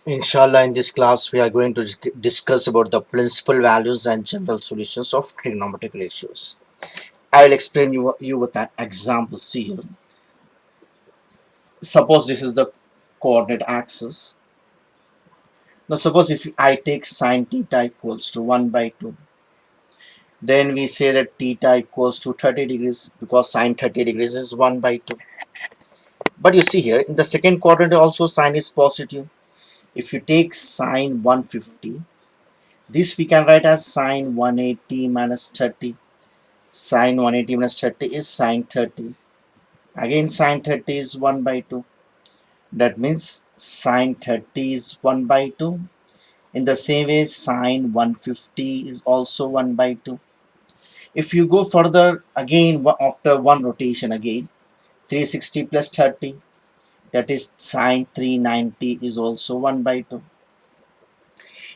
Inshallah, in this class, we are going to discuss about the principal values and general solutions of trigonometric ratios. I will explain you with an example. See here. Suppose this is the coordinate axis. Now, suppose if I take sine theta equals to 1 by 2, then we say that theta equals to 30 degrees because sine 30 degrees is 1 by 2. But you see here, in the second quadrant also sine is positive. If you take sine 150, this we can write as sine 180 minus 30. Sine 180 minus 30 is sine 30. Again sine 30 is 1 by 2. That means sine 30 is 1 by 2. In the same way sine 150 is also 1 by 2. If you go further again after one rotation again, 360 plus 30, that is sine 390 is also 1 by 2.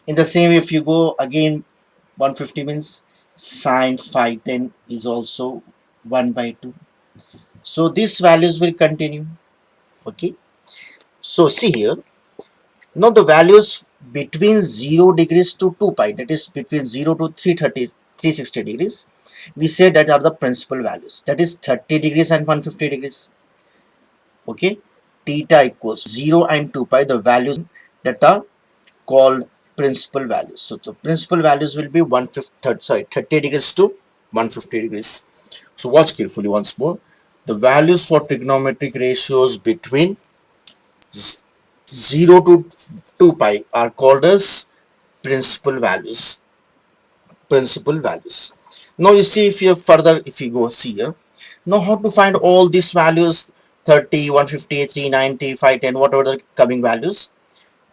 In the same way if you go again 150 means sine 510 is also 1 by 2. So these values will continue. Okay, so see here, now the values between 0 degrees to 2 pi, that is between 0 to 360 degrees, we say that are the principal values, that is 30 degrees and 150 degrees. Okay, theta equals 0 and 2 pi, the values that are called principal values. So the principal values will be 30 degrees to 150 degrees. So watch carefully once more. The values for trigonometric ratios between 0 to 2 pi are called as principal values. Principal values. Now you see, if you further, if you go see here, now how to find all these values, 30, 150, 390, 510, whatever the coming values.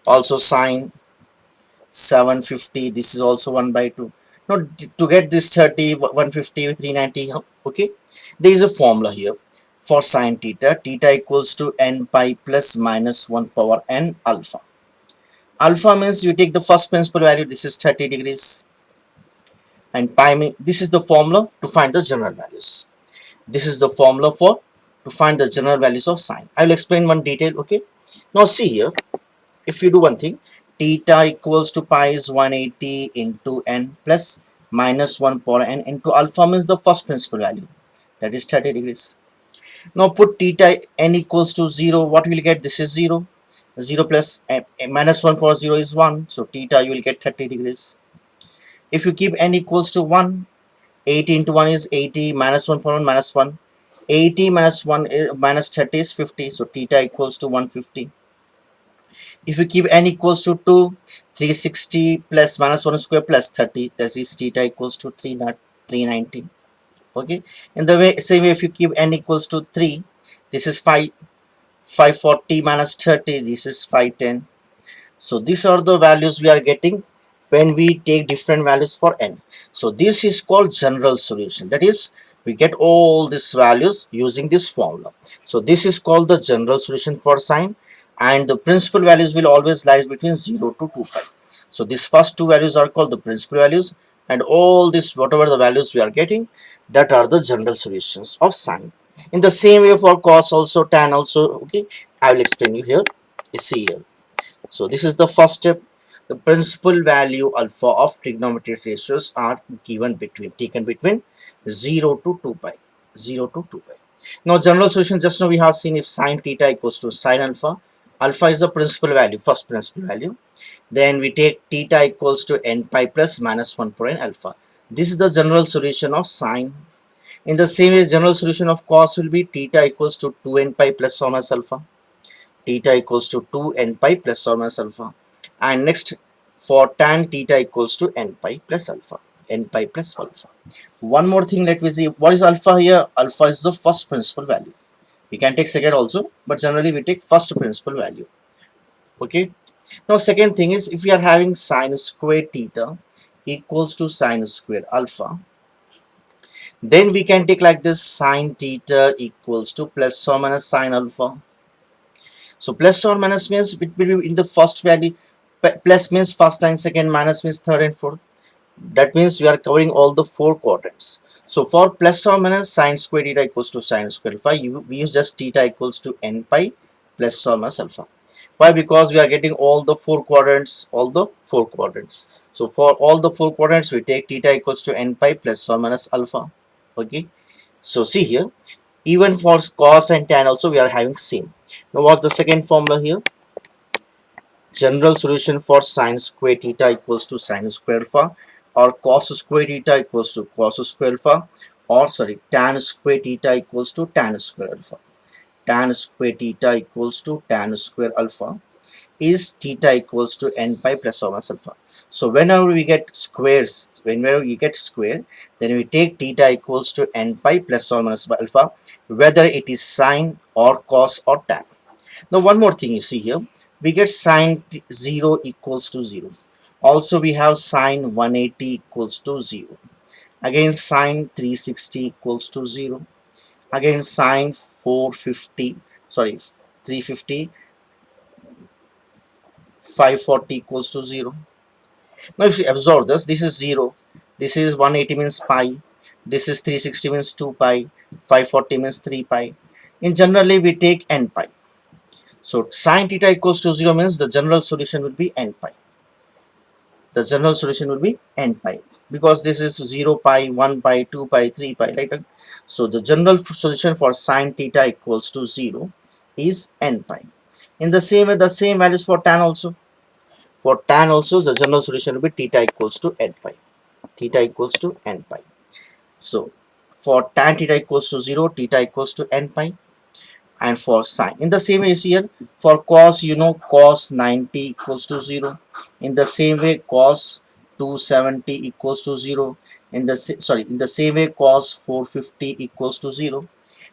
Also sine 750, this is also 1 by 2. Now to get this 30, 150, 390, okay, there is a formula here for sine theta. Theta equals to n pi plus minus 1 power n alpha. Alpha means you take the first principal value, this is 30 degrees, and pi means this is the formula to find the general values. This is the formula for to find the general values of sine. I will explain one detail. Okay, now see here, if you do one thing, theta equals to pi is 180 into n plus minus 1 power n into alpha means the first principal value, that is 30 degrees. Now put theta n equals to 0, what will you get? This is 0. 0 plus minus 1 power 0 is 1, so theta you will get 30 degrees. If you keep n equals to 1, 80 into 1 is 80, minus 1 power 1 minus 1, 80 minus 1 minus 30 is 50, so theta equals to 150. If you keep n equals to 2, 360 plus minus 1 square plus 30, that is theta equals to 390. Okay, in the same way if you keep n equals to 3, this is 540 minus 30, this is 510. So these are the values we are getting when we take different values for n. So this is called general solution, that is we get all these values using this formula. So this is called the general solution for sine, and the principal values will always lie between 0 to 2 pi. So these first two values are called the principal values, and all this whatever the values we are getting, that are the general solutions of sine. In the same way for cos also, tan also. Okay, I will explain you here. You see here, so this is the first step. The principal value alpha of trigonometric ratios are taken between 0 to 2 pi. 0 to 2 pi. Now general solution, just now we have seen, if sine theta equals to sine alpha, alpha is the principal value, first principal value. Then we take theta equals to n pi plus minus 1 per n alpha. This is the general solution of sine. In the same way, general solution of cos will be theta equals to 2n pi plus or minus alpha. Theta equals to 2n pi plus or minus alpha. And next, for tan, theta equals to n pi plus alpha. N pi plus alpha. One more thing, let me see. What is alpha here? Alpha is the first principal value. We can take second also, but generally we take first principal value. Okay. Now second thing is, if we are having sine square theta equals to sine square alpha, then we can take like this: sine theta equals to plus or minus sine alpha. So plus or minus means it will be in the first value. Plus means first and second, minus means third and fourth. That means we are covering all the four quadrants. So for plus or minus sine square theta equals to sine square alpha, we use just theta equals to n pi plus or minus alpha. Why? Because we are getting all the four quadrants, so for all the four quadrants we take theta equals to n pi plus or minus alpha. Okay, so see here, even for cos and tan also we are having same. Now what's the second formula here? General solution for sine square theta equals to sine square alpha, or cos square theta equals to cos square alpha, or sorry, tan square theta equals to tan square alpha. Tan square theta equals to tan square alpha is theta equals to n pi plus or minus alpha. So whenever we get squares, then we take theta equals to n pi plus or minus alpha, whether it is sine or cos or tan. Now one more thing you see here, we get sine 0 equals to 0. Also we have sine 180 equals to 0. Again sine 360 equals to 0. Again sine 450, sorry 350, 540 equals to 0. Now if you absorb this, this is 0. This is 180 means pi. This is 360 means 2 pi. 540 means 3 pi. In generally we take n pi. So sine theta equals to 0 means the general solution will be n pi. The general solution will be n pi, because this is 0 pi, 1 pi, 2 pi, 3 pi, right? So the general solution for sine theta equals to 0 is n pi. In the same way, the same values for tan also. For tan also, the general solution will be theta equals to n pi. Theta equals to n pi. So for tan theta equals to 0, theta equals to n pi. And for sine, in the same way here, for cos, you know, cos 90 equals to 0. In the same way, cos 270 equals to 0. In the same way, cos 450 equals to 0.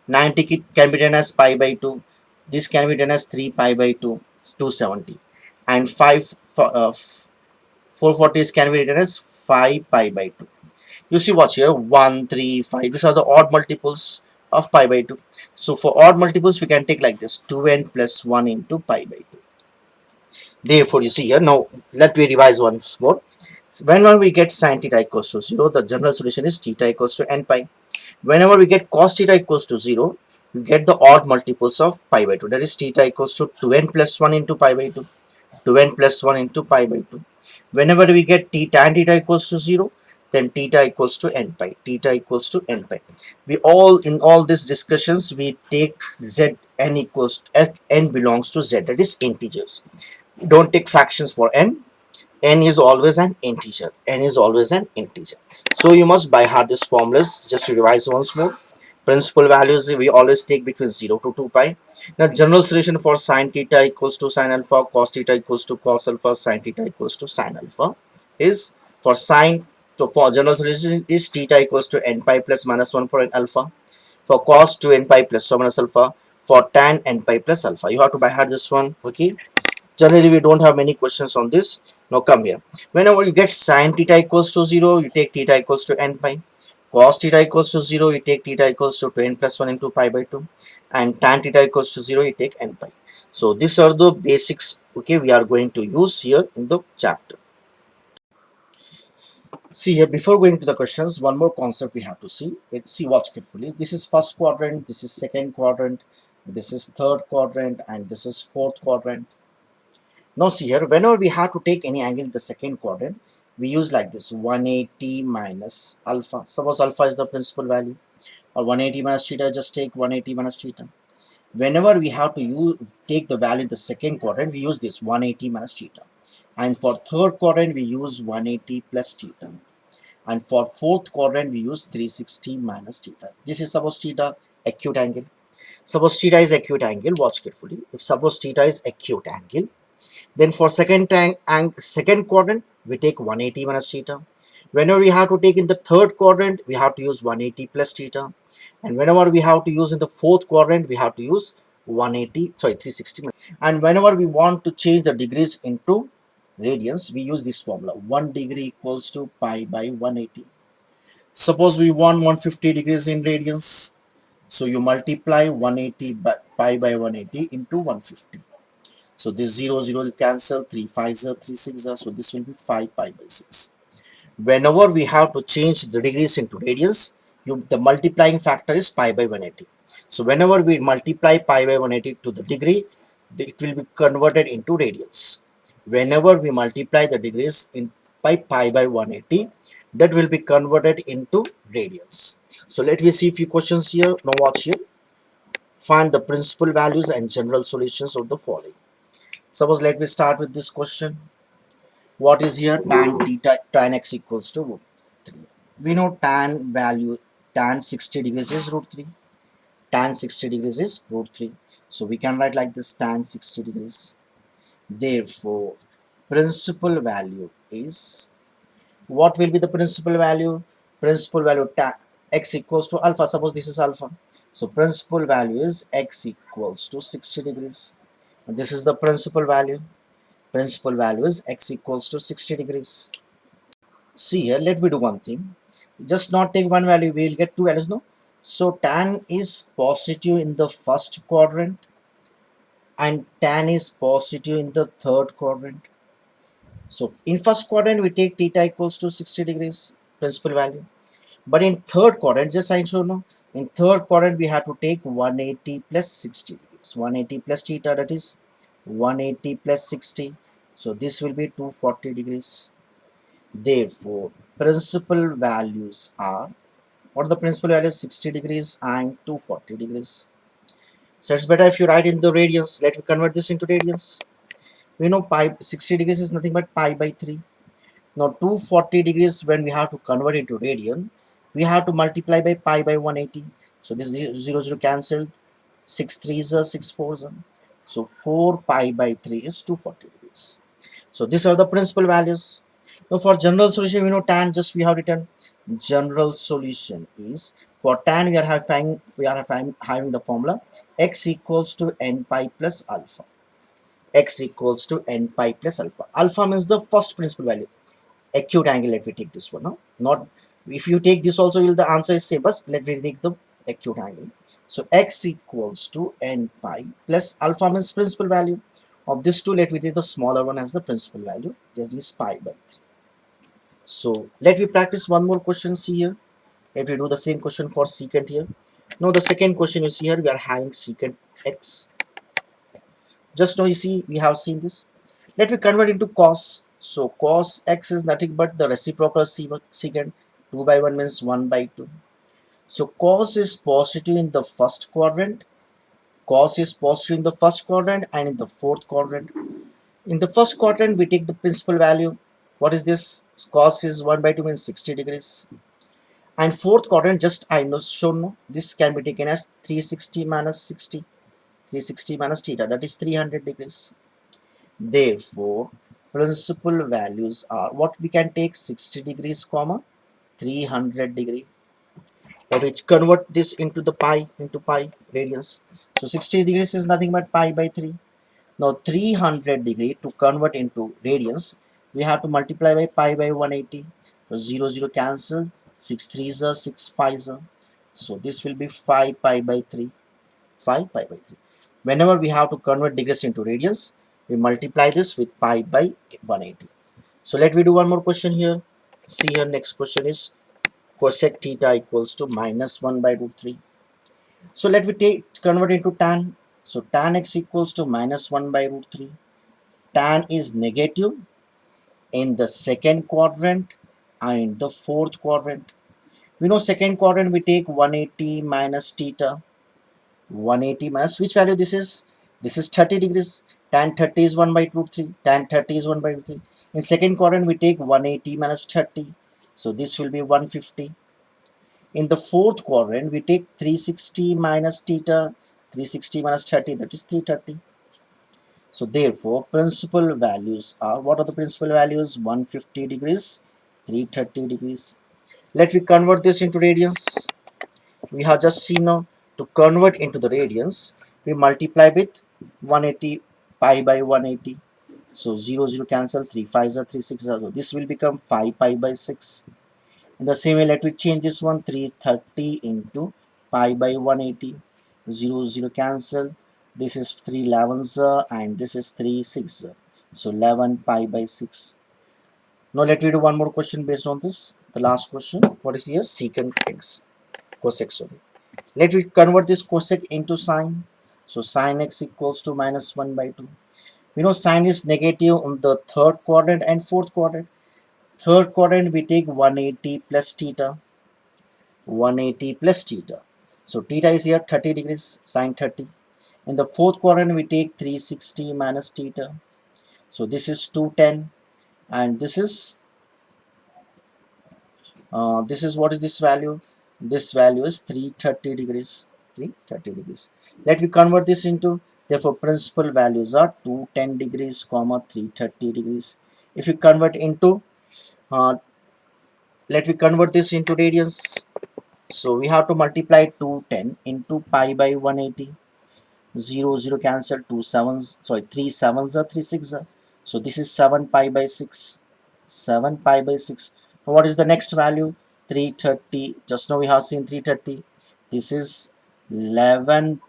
90 can be done as pi by 2. This can be done as 3 pi by 2, 270. And 440 can be written as 5 pi by 2. You see what's here, 1, 3, 5. These are the odd multiples of pi by 2. So for odd multiples, we can take like this, 2n plus 1 into pi by 2. Therefore, you see here, now let me revise once more. So whenever we get sine theta equals to 0, the general solution is theta equals to n pi. Whenever we get cos theta equals to 0, you get the odd multiples of pi by 2. That is theta equals to 2n plus 1 into pi by 2. 2n plus 1 into pi by 2. Whenever we get tan theta equals to 0, then theta equals to n pi. Theta equals to n pi. In all these discussions, we take z n equals to, n belongs to z, that is integers. We don't take fractions for n. N is always an integer. N is always an integer. So you must by heart these formulas. Just to revise once more. Principal values we always take between 0 to 2 pi. Now general solution for sine theta equals to sine alpha, cos theta equals to cos alpha, sine theta equals to sine alpha is for sine. So for general solution is theta equals to n pi plus minus 1 for n alpha. For cos 2 n pi plus 1 minus alpha. For tan n pi plus alpha. You have to by heart this one. Okay. Generally, we don't have many questions on this. Now come here. Whenever you get sine theta equals to 0, you take theta equals to n pi. Cos theta equals to 0, you take theta equals to 2n plus 1 into pi by 2. And tan theta equals to 0, you take n pi. So these are the basics, okay, we are going to use here in the chapter. See here, before going to the questions, one more concept we have to see. See, watch carefully. This is first quadrant, this is second quadrant, this is third quadrant, and this is fourth quadrant. Now see here, whenever we have to take any angle in the second quadrant, we use like this, 180 minus alpha. Suppose alpha is the principal value, or 180 minus theta, just take 180 minus theta. Whenever we have to take the value in the second quadrant, we use this 180 minus theta. And for third quadrant, we use 180 plus theta. And for fourth quadrant, we use 360 minus theta. This is suppose theta, acute angle. Suppose theta is acute angle, watch carefully. If suppose theta is acute angle, then for second quadrant, we take 180 minus theta. Whenever we have to take in the third quadrant, we have to use 180 plus theta. And whenever we have to use in the fourth quadrant, we have to use 360. And whenever we want to change the degrees into radians, we use this formula. 1 degree equals to pi by 180. Suppose we want 150 degrees in radians. So you multiply 180 by pi by 180 into 150. So this 0 will cancel, 3 5s are 3 6 are, so this will be 5 pi by 6. Whenever we have to change the degrees into radians, the multiplying factor is pi by 180. So whenever we multiply pi by 180 to the degree, it will be converted into radians. Whenever we multiply the degrees in by pi by 180, that will be converted into radians. So let me see a few questions here. Now watch here. Find the principal values and general solutions of the following. Suppose let me start with this question. What is here? Tan x equals to root 3. We know tan value, tan 60 degrees is root 3. Tan 60 degrees is root 3. So we can write like this, tan 60 degrees. Therefore, principal value is, what will be the principal value? Principal value tan x equals to alpha. Suppose this is alpha. So principal value is x equals to 60 degrees. This is the principal value. Principal value is x equals to 60 degrees. See here, let me do one thing. Just not take one value, we will get two values, no? So tan is positive in the first quadrant and tan is positive in the third quadrant. So in first quadrant we take theta equals to 60 degrees principal value. But in third quadrant, just I show now, in third quadrant we have to take 180 plus 60 degrees. 180 plus theta, that is 180 plus 60. So this will be 240 degrees. Therefore, principal values are, what are the principal values? 60 degrees and 240 degrees. So it's better if you write in the radians. Let me convert this into radians. We know pi 60 degrees is nothing but pi by 3. Now 240 degrees, when we have to convert into radian, we have to multiply by pi by 180. So this 0 cancelled. 6 3s are 6 4s are. So 4 pi by 3 is 240 degrees. So these are the principal values. Now for general solution, we know tan, just we have written general solution is, for tan we are having the formula x equals to n pi plus alpha. X equals to n pi plus alpha. Alpha means the first principal value. Acute angle, let me take this one now. Not, if you take this also, will the answer is same, but let me take the acute angle. So x equals to n pi plus alpha means principal value. Of this two, let me take the smaller one as the principal value. That is pi by 3. So let me practice one more question. See here. Let me do the same question for secant here. Now the second question you see here, we are having secant x. Just now you see we have seen this. Let me convert into cos. So cos x is nothing but the reciprocal secant. 2 by 1 means 1 by 2. So cos is positive in the first quadrant. Cos is positive in the first quadrant and in the fourth quadrant. In the first quadrant, we take the principal value. What is this? Cos is 1 by 2 means 60 degrees. And fourth quadrant, just I know shown no, this can be taken as 360 minus 60. 360 minus theta, that is 300 degrees. Therefore, principal values are, what we can take, 60 degrees comma 300 degree. Which convert this into the pi, into pi radians. So 60 degrees is nothing but pi by 3. Now 300 degree to convert into radians, we have to multiply by pi by 180. So 0 0 cancel, 6 3s are 6 5s are. So this will be 5 pi by 3. 5 pi by 3. Whenever we have to convert degrees into radians, we multiply this with pi by 180. So let me do one more question here. See here, next question is cosec theta equals to minus 1 by root 3. So let me convert into tan. So tan x equals to minus 1 by root 3. Tan is negative in the second quadrant and in the fourth quadrant. We know second quadrant we take 180 minus theta. 180 minus which value this is? This is 30 degrees. Tan 30 is 1 by root 3. Tan 30 is 1 by root 3. In second quadrant we take 180 minus 30. So this will be 150. In the fourth quadrant we take 360 minus theta. 360 minus 30, that is 330. So therefore principal values are, what are the principal values? 150 degrees, 330 degrees. Let me convert this into radians. We have just seen now, to convert into the radians, we multiply with 180 pi by 180. So 0 0 cancel, 3 5s are 3 6s are. So this will become 5 pi by 6. In the same way, let me change this one, 330 into pi by 180. 0 0 cancel. This is 3 11s and this is 3 6. So 11 pi by 6. Now let me do one more question based on this. The last question. What is here? Secant x. Cos x, sorry. Let me convert this cosec into sine. So sine x equals to minus 1 by 2. We know sine is negative on the third quadrant and fourth quadrant. Third quadrant we take 180 plus theta. 180 plus theta. So theta is here 30 degrees, sine 30. In the fourth quadrant we take 360 minus theta. So this is 210, and this is what is this value? This value is 330 degrees. 330 degrees. Let me convert this into, therefore principal values are 210 degrees comma 330 degrees. If you convert into uh, let me convert this into radians. So we have to multiply 210 into pi by 180. 0 0 cancel, 2 sevens, sorry, 3 sevens are 3 6 are. So this is 7 pi by 6. 7 pi by 6. Now what is the next value? 330. Just now we have seen 330. This is 11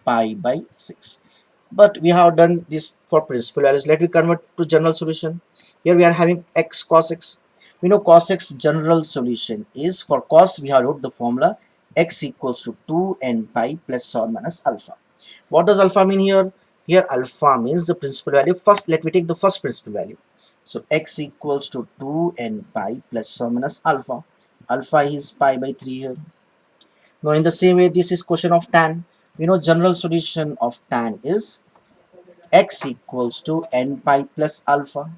pi by 6. But we have done this for principal values. Let me convert to general solution. Here we are having x cos x. We know cos x general solution is, for cos we have wrote the formula x equals to 2n pi plus or minus alpha. What does alpha mean here? Here alpha means the principal value. First let me take the first principal value. So x equals to 2n pi plus or minus alpha. Alpha is pi by 3 here. Now in the same way, this is question of tan. We know general solution of tan is x equals to n pi plus alpha.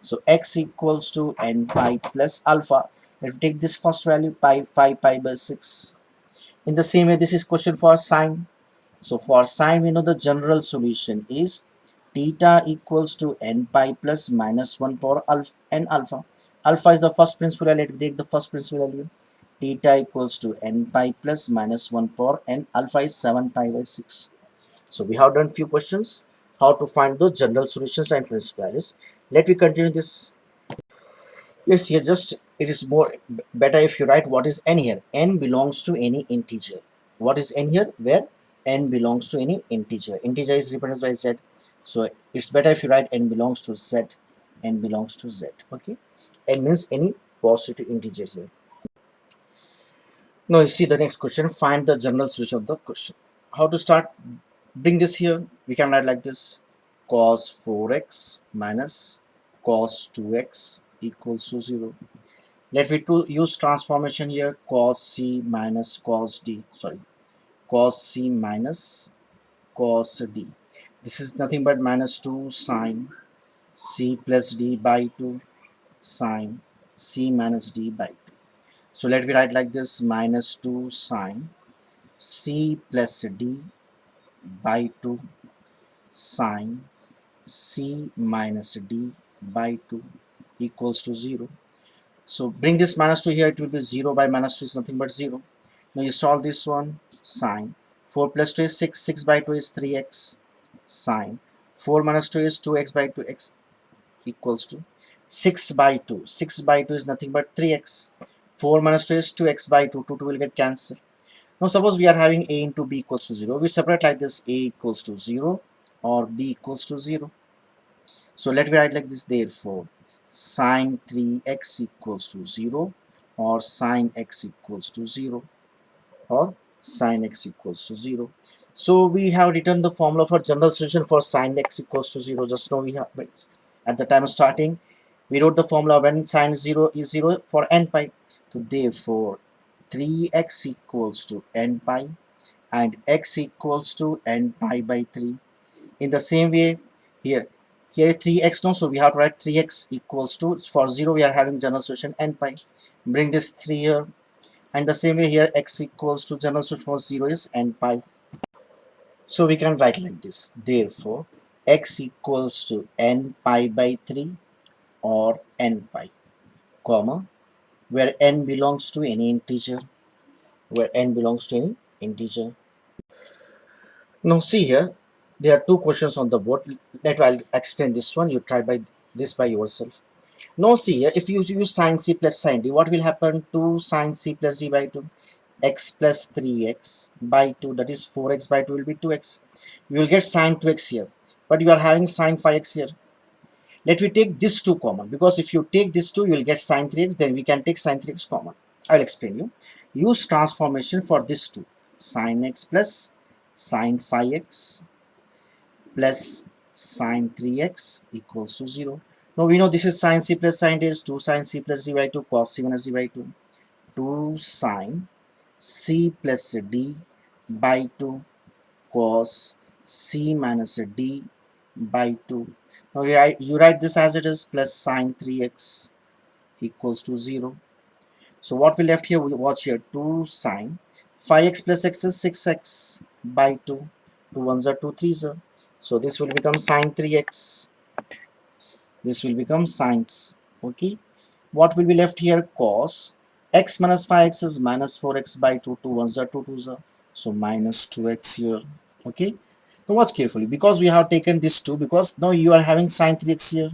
So x equals to n pi plus alpha. Let me take this first value, pi 5 pi by 6. In the same way, this is question for sine. So for sine, we know the general solution is theta equals to n pi plus minus 1 power alpha n alpha. Alpha is the first principal value. Let me take the first principal value. Theta equals to n pi plus minus 1 power n. Alpha is 7 pi by 6. So we have done few questions how to find the general solutions and principal values. Let me continue this. Yes, here just it is more better if you write what is n here. N belongs to any integer. What is n here? Where n belongs to any integer. Integer is represented by z. So it's better if you write n belongs to z. N belongs to z. Okay. N means any positive integer here. Now you see the next question. Find the general solution of the question. How to start? Bring this here. We can write like this: cos 4x minus cos 2x equals to 0. Let me to use transformation here. Cos c minus cos d. Sorry, cos c minus cos d. This is nothing but minus 2 sine c plus d by 2 sine c minus d by 2. So let me write like this: minus 2 sine c plus d by 2 sine c minus d by 2 equals to 0. So bring this minus 2 here, it will be 0 by minus 2 is nothing but 0. Now you solve this one. Sine 4 plus 2 is 6, 6 by 2 is 3x sine 4 minus 2 is 2x by 2x equals to 6 by 2. 6 by 2 is nothing but 3x. 4 minus 2 is 2x by 2. 2 will get cancelled. Now suppose we are having a into b equals to 0. We separate like this: a equals to 0 or b equals to 0. So let me write like this: therefore sine 3x equals to 0 or sine x equals to 0 or sine x equals to 0. So we have written the formula for general solution for sine x equals to 0. Just now we have, at the time of starting we wrote the formula when sine 0 is 0 for n pi. So therefore 3x equals to n pi and x equals to n pi by 3. In the same way, here 3x, no, so we have to write 3x equals to, for 0 we are having general solution n pi. Bring this 3 here, and the same way here x equals to general solution for 0 is n pi. So we can write like this: therefore x equals to n pi by 3 or n pi, comma, where n belongs to any integer, where n belongs to any integer. Now see here, there are two questions on the board. Let I'll explain this one. You try by this by yourself. Now see here, if you use sine c plus sine d, what will happen to sine c plus d by 2? X plus 3x by 2, that is 4x by 2 will be 2x. You will get sine 2x here, but you are having sine 5x here. Let me take this 2 common, because if you take this 2 you will get sine 3x, then we can take sine 3x common. I will explain you. Use transformation for this 2, sine x plus sine 5x plus sine 3x equals to 0. Now we know this is sine c plus sine d is 2 sine c plus d by 2 cos c minus d by 2. 2 sine c plus d by 2 cos c minus d by 2. Now you write this as it is plus sine 3x equals to 0. So what we left here, we watch here 2 sine 5x plus x is 6x by 2. 2 ones are 2 threes are. So this will become sine 3x. This will become sines. Okay. What will be left here? Cos x minus 5x is minus 4x by 2. 2 ones are 2 twos are. So minus 2x here. Okay. Now watch carefully because we have taken this 2 because now you are having sine 3x here.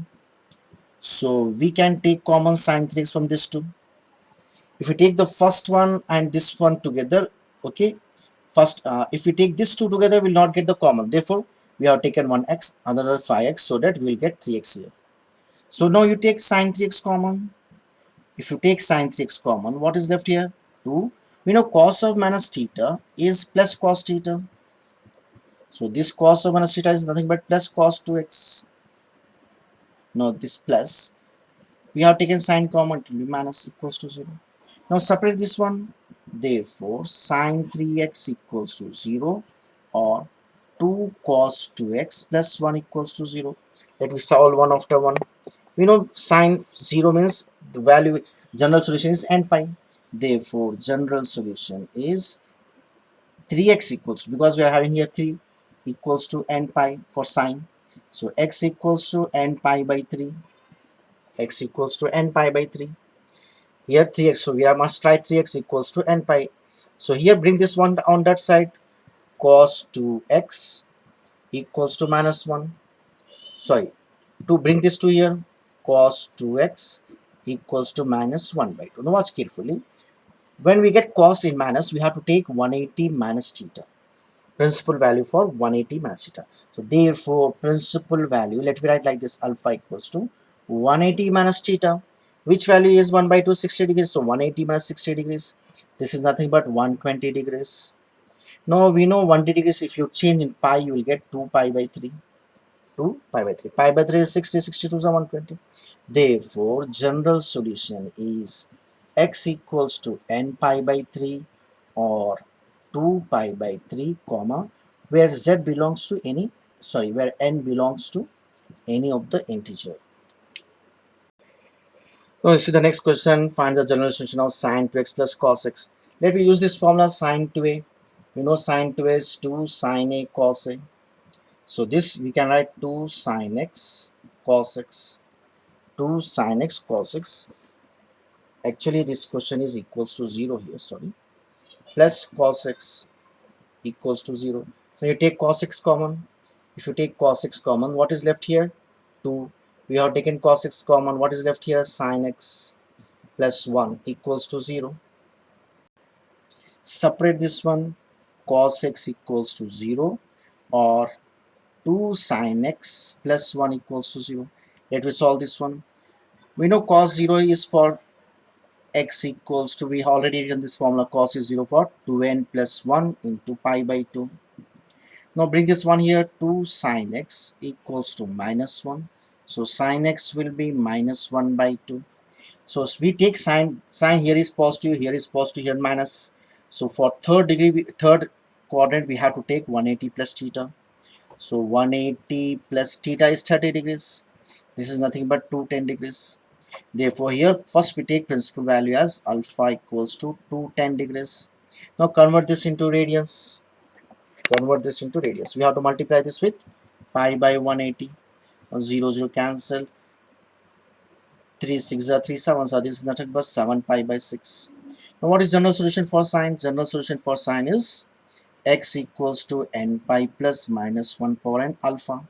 So we can take common sine 3x from this 2. If we take the first one and this one together, okay, first if we take these two together, we will not get the common. Therefore, we have taken one x, another 5x, so that we will get 3x here. So now you take sine 3x common. If you take sine 3x common, what is left here? 2. We know cos of minus theta is plus cos theta. So this cos of minus theta is nothing but plus cos 2x. Now this plus, we have taken sine common, to be minus equals to 0. Now separate this one. Therefore, sine 3x equals to 0 or 2 cos 2x plus 1 equals to 0. Let me solve one after one. We know sine 0 means the value, general solution is n pi. Therefore, general solution is 3x equals, because we are having here 3 equals to n pi for sine. So x equals to n pi by 3. X equals to n pi by 3. Here 3x, so we must write 3x equals to n pi. So here bring this one on that side. Cos 2x equals to minus 1. Sorry, to bring this to here, cos 2x equals to minus 1 by 2. Now watch carefully. When we get cos in minus, we have to take 180 minus theta. Principal value for 180 minus theta. So therefore, principal value, let me write like this, alpha equals to 180 minus theta. Which value is 1 by 2, 60 degrees. So 180 minus 60 degrees. This is nothing but 120 degrees. Now we know 120 degrees, if you change in pi, you will get 2 pi by 3. 2 pi by 3. Pi by 3 is 60, 62 is 120. Therefore, general solution is x equals to n pi by 3 or 2 pi by 3, comma, where z belongs to any, sorry, where n belongs to any of the integer. Now, see the next question, find the general solution of sine 2x plus cos x. Let me use this formula sine 2a. We know sine 2a is 2 sine a cos a. So this we can write 2 sine x cos x. 2 sine x cos x. Actually, this question is equals to 0 here, sorry. Plus cos x equals to 0. So you take cos x common. If you take cos x common, what is left here? 2. We have taken cos x common. What is left here? Sin x plus 1 equals to 0. Separate this one. Cos x equals to 0 or 2 sin x plus 1 equals to 0. Let me solve this one. We know cos 0 is for x equals to, we already written this formula, cos is 0 for 2n plus 1 into pi by 2. Now bring this one here, 2 sin x equals to minus 1. So sin x will be minus 1 by 2. So we take sine here is positive, here minus. So for third degree, third quadrant, we have to take 180 plus theta. So 180 plus theta is 30 degrees. This is nothing but 210 degrees. Therefore, here first we take principal value as alpha equals to 210 degrees. Now convert this into radians. Convert this into radians. We have to multiply this with pi by 180. 0, 0 cancel. 3 6 are 3 7, so this is nothing but 7 pi by 6. Now what is general solution for sine? General solution for sine is x equals to n pi plus minus 1 power n alpha.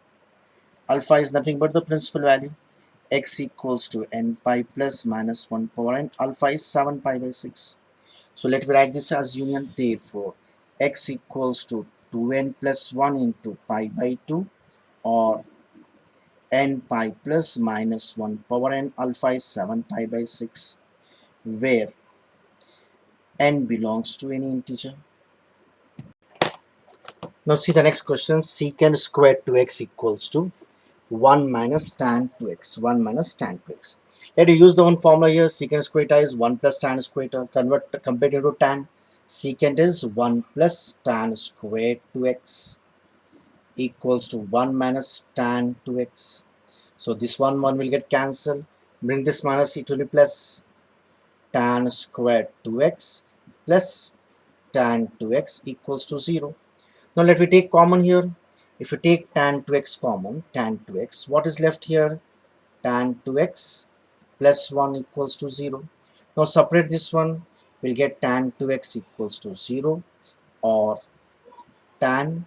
Alpha is nothing but the principal value. X equals to n pi plus minus 1 power n. Alpha is 7 pi by 6. So let me write this as union. Therefore, x equals to 2n plus 1 into pi by 2 or n pi plus minus 1 power n. Alpha is 7 pi by 6, where n belongs to any integer. Now see the next question. Secant squared 2x equals to 1 minus tan 2x. 1 minus tan 2x. Let you use the one formula here. Secant square theta is 1 plus tan square theta. Convert into tan. Secant is 1 plus tan squared 2x equals to 1 minus tan 2x. So this one will get cancelled. Bring this minus, it will be plus tan squared 2x plus tan 2x equals to 0. Now let me take common here. If you take tan 2x common, tan 2x, what is left here? Tan 2x plus 1 equals to 0. Now separate this one, we'll get tan 2x equals to 0, or tan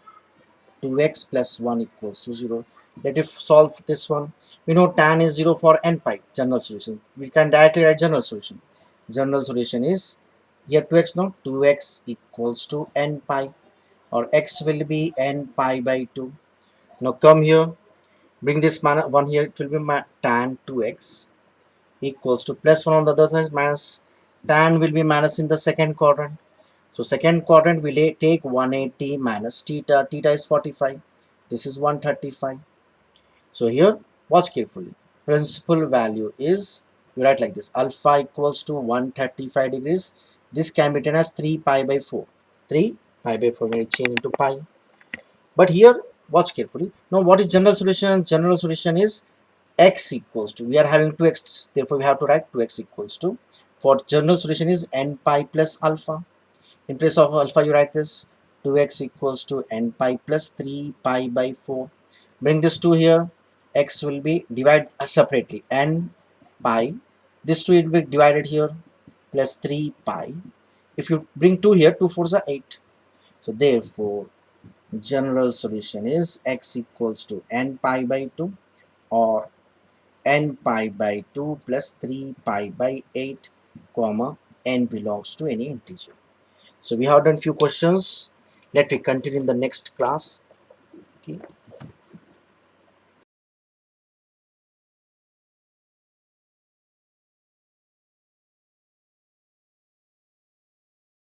2x plus 1 equals to 0. Let us solve this one. We know tan is 0 for n pi, general solution. We can directly write general solution. General solution is here 2x, no, 2x equals to n pi, or x will be n pi by 2. Now come here, bring this minus 1 here, it will be tan 2x equals to plus 1 on the other side, minus tan will be minus in the second quadrant. So second quadrant we take 180 minus theta. Theta is 45. This is 135. So here watch carefully. Principal value is, we write like this: alpha equals to 135 degrees. This can be written as 3 pi by 4. 3 pi by 4 when we change into pi. But here watch carefully. Now what is general solution? General solution is x equals to, we are having 2x, therefore we have to write 2x equals to, for general solution is n pi plus alpha. In place of alpha you write this 2x equals to n pi plus 3 pi by 4. Bring this 2 here, x will be divided separately, n pi, this 2 will be divided here, plus 3 pi. If you bring 2 here, 2 4s are 8. So therefore general solution is x equals to n pi by 2, or n pi by 2 plus 3 pi by 8, comma n belongs to any integer. So we have done few questions. Let me continue in the next class. Okay.